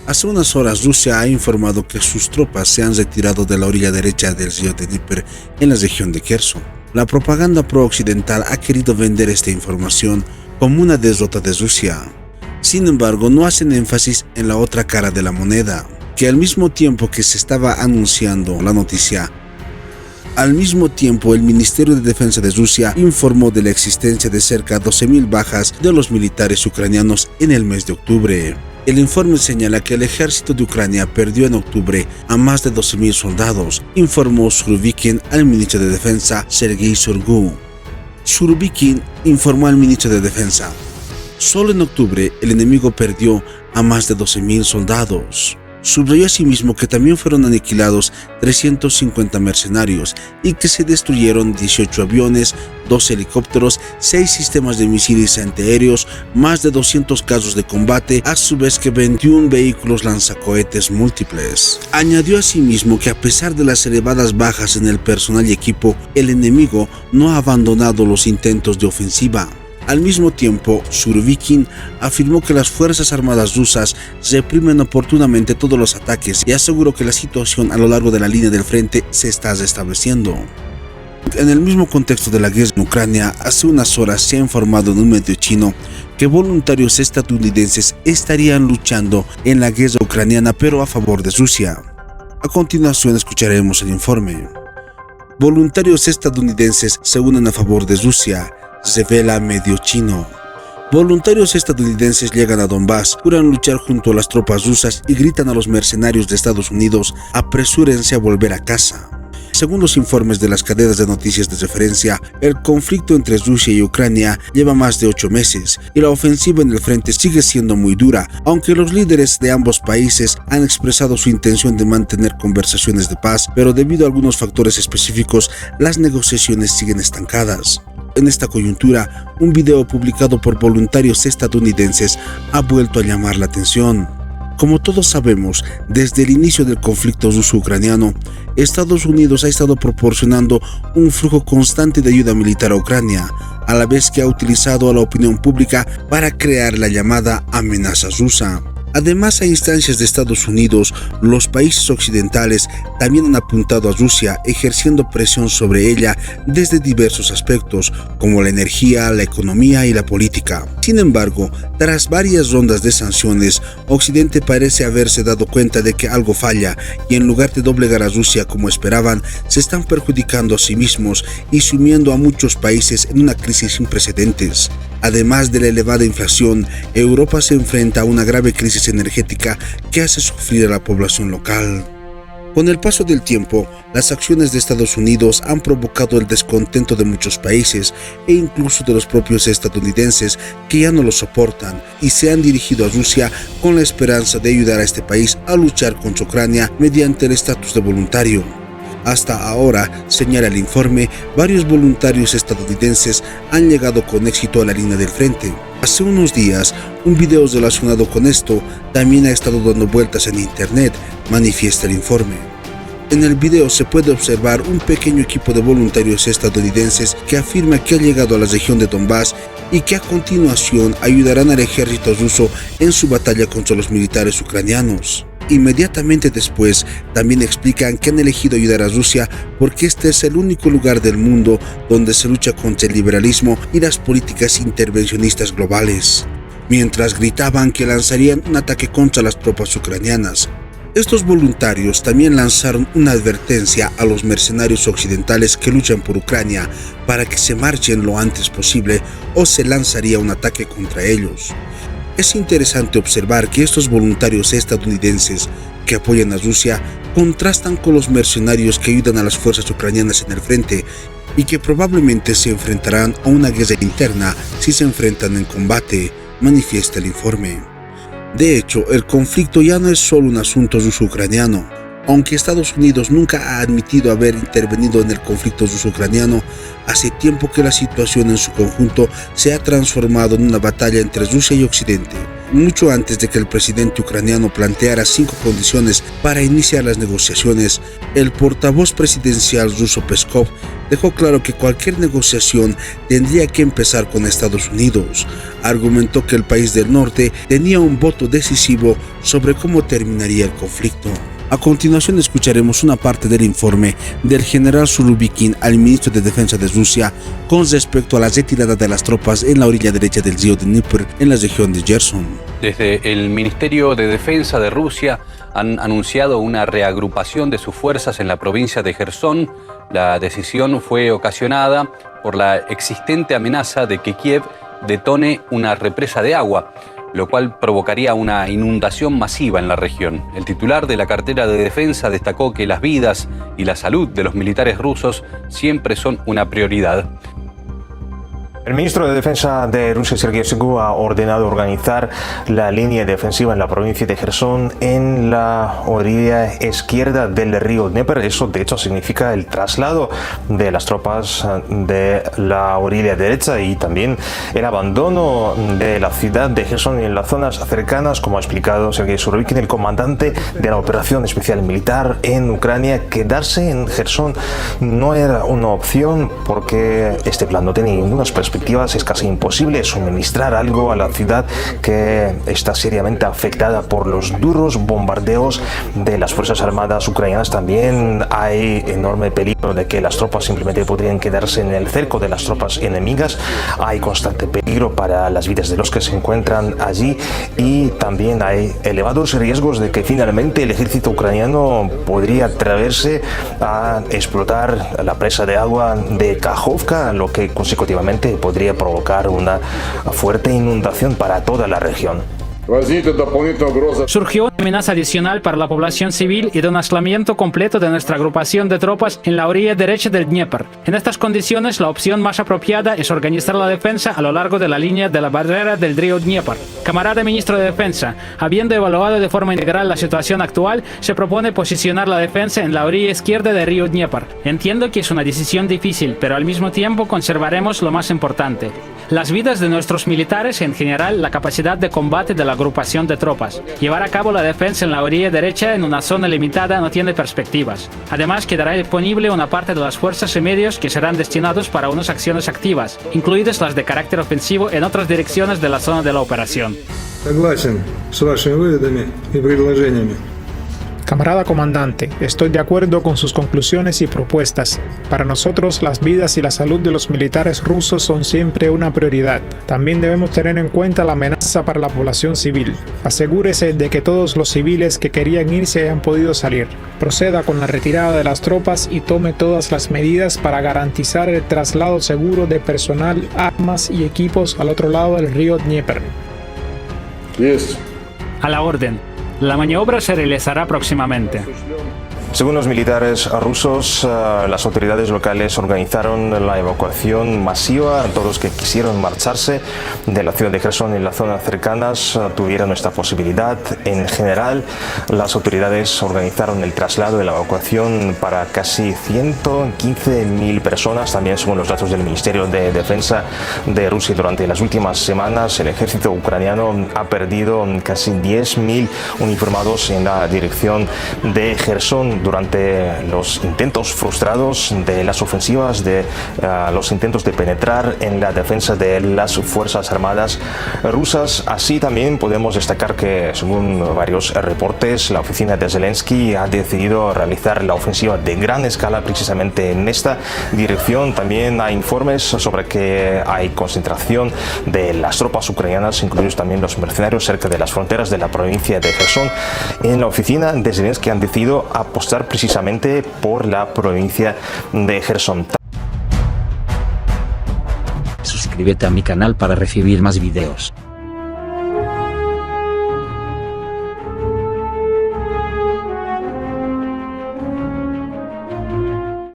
Hace unas horas Rusia ha informado que sus tropas se han retirado de la orilla derecha del río Dnieper en la región de Kherson. La propaganda pro-occidental ha querido vender esta información como una derrota de Rusia. Sin embargo, no hacen énfasis en la otra cara de la moneda, que al mismo tiempo que se estaba anunciando la noticia, al mismo tiempo el Ministerio de Defensa de Rusia informó de la existencia de cerca de 12.000 bajas de los militares ucranianos en el mes de octubre. El informe señala que el ejército de Ucrania perdió en octubre a más de 12.000 soldados, informó Surovikin al ministro de Defensa Sergei Shoigu. Surovikin informó al ministro de Defensa: solo en octubre el enemigo perdió a más de 12.000 soldados. Subrayó asimismo que también fueron aniquilados 350 mercenarios y que se destruyeron 18 aviones, 2 helicópteros, 6 sistemas de misiles antiaéreos, más de 200 carros de combate, a su vez que 21 vehículos lanzacohetes múltiples. Añadió asimismo que a pesar de las elevadas bajas en el personal y equipo, el enemigo no ha abandonado los intentos de ofensiva. Al mismo tiempo, Surovikin afirmó que las Fuerzas Armadas rusas reprimen oportunamente todos los ataques y aseguró que la situación a lo largo de la línea del frente se está restableciendo. En el mismo contexto de la guerra en Ucrania, hace unas horas se ha informado en un medio chino que voluntarios estadounidenses estarían luchando en la guerra ucraniana pero a favor de Rusia. A continuación escucharemos el informe. Voluntarios estadounidenses se unen a favor de Rusia, revela medio chino. Voluntarios estadounidenses llegan a Donbass, juran luchar junto a las tropas rusas y gritan a los mercenarios de Estados Unidos: apresúrense a volver a casa. Según los informes de las cadenas de noticias de referencia, el conflicto entre Rusia y Ucrania lleva más de 8 meses y la ofensiva en el frente sigue siendo muy dura, aunque los líderes de ambos países han expresado su intención de mantener conversaciones de paz, pero debido a algunos factores específicos, las negociaciones siguen estancadas. En esta coyuntura, un video publicado por voluntarios estadounidenses ha vuelto a llamar la atención. Como todos sabemos, desde el inicio del conflicto ruso-ucraniano, Estados Unidos ha estado proporcionando un flujo constante de ayuda militar a Ucrania, a la vez que ha utilizado a la opinión pública para crear la llamada amenaza rusa. Además, a instancias de Estados Unidos, los países occidentales también han apuntado a Rusia, ejerciendo presión sobre ella desde diversos aspectos, como la energía, la economía y la política. Sin embargo, tras varias rondas de sanciones, Occidente parece haberse dado cuenta de que algo falla y en lugar de doblegar a Rusia como esperaban, se están perjudicando a sí mismos y sumiendo a muchos países en una crisis sin precedentes. Además de la elevada inflación, Europa se enfrenta a una grave crisis energética que hace sufrir a la población local. Con el paso del tiempo, las acciones de Estados Unidos han provocado el descontento de muchos países e incluso de los propios estadounidenses que ya no lo soportan y se han dirigido a Rusia con la esperanza de ayudar a este país a luchar contra Ucrania mediante el estatus de voluntario. Hasta ahora, señala el informe, varios voluntarios estadounidenses han llegado con éxito a la línea del frente. Hace unos días, un video relacionado con esto también ha estado dando vueltas en internet, manifiesta el informe. En el video se puede observar un pequeño equipo de voluntarios estadounidenses que afirma que ha llegado a la región de Donbass y que a continuación ayudarán al ejército ruso en su batalla contra los militares ucranianos. Inmediatamente después, también explican que han elegido ayudar a Rusia porque este es el único lugar del mundo donde se lucha contra el liberalismo y las políticas intervencionistas globales, mientras gritaban que lanzarían un ataque contra las tropas ucranianas. Estos voluntarios también lanzaron una advertencia a los mercenarios occidentales que luchan por Ucrania para que se marchen lo antes posible o se lanzaría un ataque contra ellos. Es interesante observar que estos voluntarios estadounidenses que apoyan a Rusia contrastan con los mercenarios que ayudan a las fuerzas ucranianas en el frente y que probablemente se enfrentarán a una guerra interna si se enfrentan en combate, manifiesta el informe. De hecho, el conflicto ya no es solo un asunto ruso-ucraniano. Aunque Estados Unidos nunca ha admitido haber intervenido en el conflicto ruso-ucraniano, hace tiempo que la situación en su conjunto se ha transformado en una batalla entre Rusia y Occidente. Mucho antes de que el presidente ucraniano planteara 5 condiciones para iniciar las negociaciones, el portavoz presidencial ruso Peskov dejó claro que cualquier negociación tendría que empezar con Estados Unidos. Argumentó que el país del norte tenía un voto decisivo sobre cómo terminaría el conflicto. A continuación escucharemos una parte del informe del general Surovikin al ministro de Defensa de Rusia con respecto a la retirada de las tropas en la orilla derecha del río Dnieper en la región de Gerson. Desde el Ministerio de Defensa de Rusia han anunciado una reagrupación de sus fuerzas en la provincia de Gerson. La decisión fue ocasionada por la existente amenaza de que Kiev detone una represa de agua, lo cual provocaría una inundación masiva en la región. El titular de la cartera de defensa destacó que las vidas y la salud de los militares rusos siempre son una prioridad. El ministro de Defensa de Rusia, Sergei Shoigu, ha ordenado organizar la línea defensiva en la provincia de Gerson en la orilla izquierda del río Dnieper. Eso, de hecho, significa el traslado de las tropas de la orilla derecha y también el abandono de la ciudad de Gerson en las zonas cercanas, como ha explicado Sergei Surovikin, el comandante de la operación especial militar en Ucrania. Quedarse en Gerson no era una opción porque este plan no tenía ninguna perspectiva. Es casi imposible suministrar algo a la ciudad que está seriamente afectada por los duros bombardeos de las Fuerzas Armadas ucranianas. También hay enorme peligro de que las tropas simplemente podrían quedarse en el cerco de las tropas enemigas. Hay constante peligro para las vidas de los que se encuentran allí y también hay elevados riesgos de que finalmente el ejército ucraniano podría atreverse a explotar la presa de agua de Kakhovka, lo que consecutivamente podría provocar una fuerte inundación para toda la región. Surgió una amenaza adicional para la población civil y de un aislamiento completo de nuestra agrupación de tropas en la orilla derecha del Dnieper. En estas condiciones, la opción más apropiada es organizar la defensa a lo largo de la línea de la barrera del río Dnieper. Camarada ministro de Defensa, habiendo evaluado de forma integral la situación actual, se propone posicionar la defensa en la orilla izquierda del río Dnieper. Entiendo que es una decisión difícil, pero al mismo tiempo conservaremos lo más importante: las vidas de nuestros militares y en general la capacidad de combate de la agrupación de tropas. Llevar a cabo la defensa en la orilla derecha en una zona limitada no tiene perspectivas. Además, quedará disponible una parte de las fuerzas y medios que serán destinados para unas acciones activas, incluidas las de carácter ofensivo en otras direcciones de la zona de la operación. Согласен с вашими выводами и предложениями. Camarada comandante, estoy de acuerdo con sus conclusiones y propuestas. Para nosotros, las vidas y la salud de los militares rusos son siempre una prioridad. También debemos tener en cuenta la amenaza para la población civil. Asegúrese de que todos los civiles que querían irse hayan podido salir. Proceda con la retirada de las tropas y tome todas las medidas para garantizar el traslado seguro de personal, armas y equipos al otro lado del río Dnieper. Есть. A la orden. La maniobra se realizará próximamente. Según los militares rusos, las autoridades locales organizaron la evacuación masiva. Todos los que quisieron marcharse de la ciudad de Gerson y las zonas cercanas tuvieron esta posibilidad. En general, las autoridades organizaron el traslado y la evacuación para casi 115.000 personas. También, según los datos del Ministerio de Defensa de Rusia, durante las últimas semanas, el ejército ucraniano ha perdido casi 10.000 uniformados en la dirección de Gerson durante los intentos frustrados de las ofensivas, de los intentos de penetrar en la defensa de las Fuerzas Armadas rusas. Así también podemos destacar que, según varios reportes, la oficina de Zelensky ha decidido realizar la ofensiva de gran escala precisamente en esta dirección. También hay informes sobre que hay concentración de las tropas ucranianas, incluidos también los mercenarios, cerca de las fronteras de la provincia de Gerson. En la oficina de Zelensky han decidido apostar precisamente por la provincia de Gerson. Suscríbete a mi canal para recibir más videos.